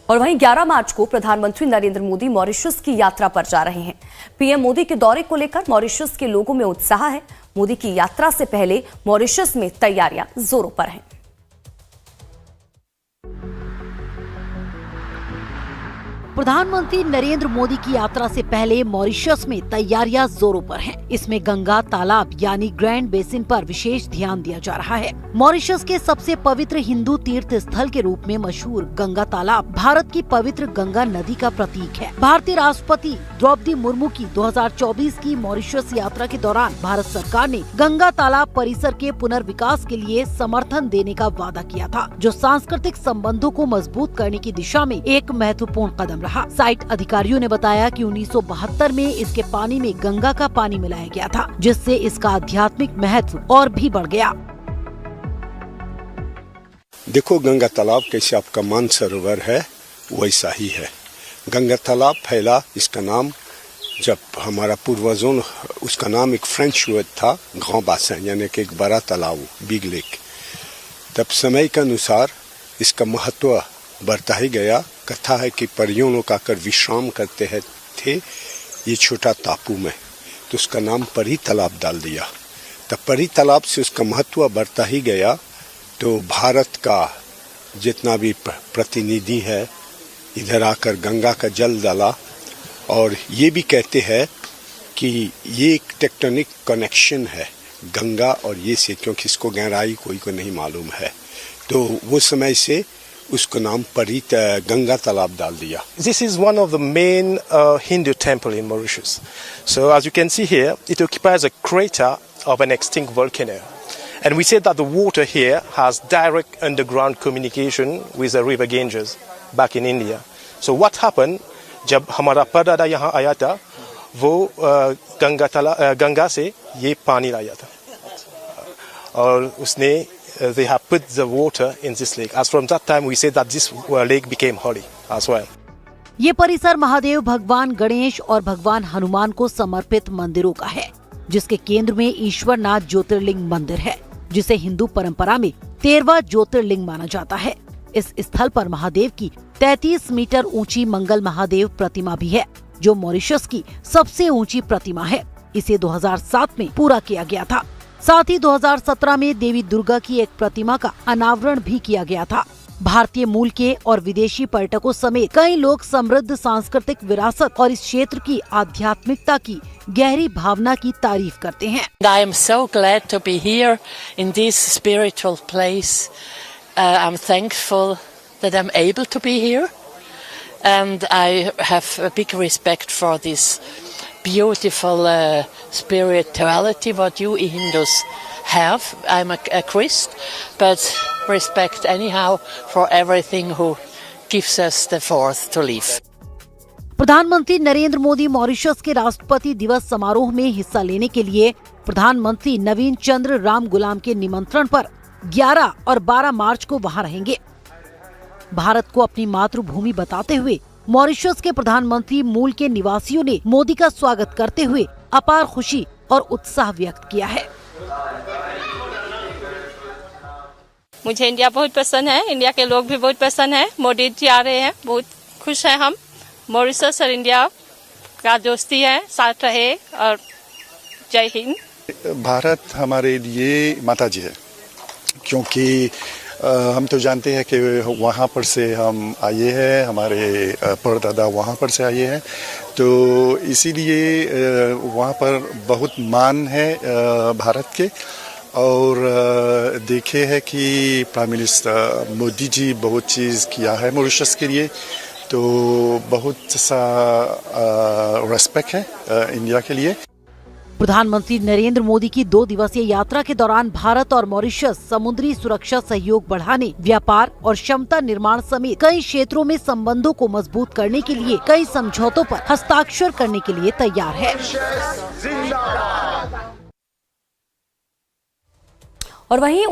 और वहीं 11 मार्च को प्रधानमंत्री नरेंद्र मोदी मॉरिशस की यात्रा पर जा रहे हैं। पीएम मोदी के दौरे को लेकर मॉरिशस के लोगों में उत्साह है। मोदी की यात्रा से पहले मॉरिशस में तैयारियां जोरों पर हैं। प्रधानमंत्री नरेंद्र मोदी की यात्रा से पहले मॉरिशस में तैयारियां जोरों पर हैं। इसमें गंगा तालाब यानी ग्रैंड बेसिन पर विशेष ध्यान दिया जा रहा है। मॉरिशस के सबसे पवित्र हिंदू तीर्थ स्थल के रूप में मशहूर गंगा तालाब भारत की पवित्र गंगा नदी का प्रतीक है। भारतीय राष्ट्रपति द्रौपदी मुर्मू की 2024 की मॉरिशस यात्रा के दौरान भारत सरकार ने गंगा तालाब परिसर के पुनर्विकास के लिए समर्थन देने का वादा किया था, जो सांस्कृतिक संबंधों को मजबूत करने की दिशा में एक महत्वपूर्ण कदम रहा। साइट अधिकारियों ने बताया कि 1972 में इसके पानी में गंगा का पानी मिलाया गया था, जिससे इसका आध्यात्मिक महत्व और भी बढ़ गया। देखो, गंगा तालाब कैसे आपका मानसरोवर है वैसा ही है। गंगा तालाब फैला, इसका नाम जब हमारा पूर्वजों, उसका नाम एक फ्रेंच वर्ड था ग्रांड बासिन, यानी कि एक बड़ा तालाब, बिग लेक। तब समय के अनुसार इसका महत्व बढ़ता ही गया। कथा है कि परियों लोग आकर विश्राम करते थे ये छोटा टापू में, तो उसका नाम परी तालाब डाल दिया। तब परी तालाब से उसका महत्व बढ़ता ही गया। तो भारत का जितना भी प्रतिनिधि है इधर आकर गंगा का जल डाला, और ये भी कहते हैं कि ये एक टेक्टोनिक कनेक्शन है गंगा और ये से, क्योंकि इसको गहराई कोई को नहीं मालूम है। तो वो समय से उसको नाम परी गंगा तालाब डाल दिया। This is one of the main Hindu temple in Mauritius. So as you can see here, it occupies a crater of an extinct volcano. And we say that the water here has direct underground communication with the river Ganges back in India. So what happened, जब हमारा परदादा यहाँ आया था, वो गंगा से ये पानी लाया था, और उसने they have put the water in this lake. As from that time, we say that this lake became holy as well. ये परिसर महादेव, भगवान गणेश और भगवान हनुमान को समर्पित मंदिरों का है, जिसके केंद्र में ईश्वरनाथ ज्योतिर्लिंग मंदिर है, जिसे हिंदू परंपरा में 13वां ज्योतिर्लिंग माना जाता है। इस स्थल पर महादेव की 33 मीटर ऊंची मंगल महादेव प्रतिमा भी है, जो मॉरिशस की सबसे ऊंची प्रतिमा है। इसे 2007 में पूरा किया गया था। साथ ही 2017 में देवी दुर्गा की एक प्रतिमा का अनावरण भी किया गया था। भारतीय मूल के और विदेशी पर्यटकों समेत कई लोग समृद्ध सांस्कृतिक विरासत और इस क्षेत्र की आध्यात्मिकता की गहरी भावना की तारीफ करते हैं। I am so glad to be here in this spiritual place. I'm thankful that I'm able to be here, and I have a big respect for this beautiful spirituality what you Hindus have. I'm a Christ, but respect anyhow for everything who gives us the force to live. प्रधानमंत्री Narendra Modi Mauritius के राष्ट्रपति दिवस समारोह में हिस्सा लेने के लिए प्रधानमंत्री नवीन चंद्र राम गुलाम के निमंत्रण पर 11 और 12 मार्च को वहां रहेंगे। भारत को अपनी मातृभूमि बताते हुए मॉरिशस के प्रधानमंत्री मूल के निवासियों ने मोदी का स्वागत करते हुए अपार खुशी और उत्साह व्यक्त किया है। मुझे इंडिया बहुत पसंद है, इंडिया के लोग भी बहुत पसंद है। मोदी जी आ रहे हैं, बहुत खुश हैं हम। मॉरिशस और इंडिया का दोस्ती है, साथ रहे, और जय हिंद। भारत हमारे लिए माता जी है, क्योंकि हम तो जानते हैं कि वहाँ पर से हम आए हैं, हमारे परदादा वहाँ पर से आए हैं, तो इसीलिए वहाँ पर बहुत मान है भारत के। और देखे है कि प्राइम मिनिस्टर मोदी जी बहुत चीज़ किया है मॉरिशस के लिए, तो बहुत सा रेस्पेक्ट है इंडिया के लिए। प्रधानमंत्री नरेंद्र मोदी की 2 दिवसीय यात्रा के दौरान भारत और मॉरिशस समुद्री सुरक्षा सहयोग बढ़ाने, व्यापार और क्षमता निर्माण समेत कई क्षेत्रों में संबंधों को मजबूत करने के लिए कई समझौतों पर हस्ताक्षर करने के लिए तैयार है। और वहीं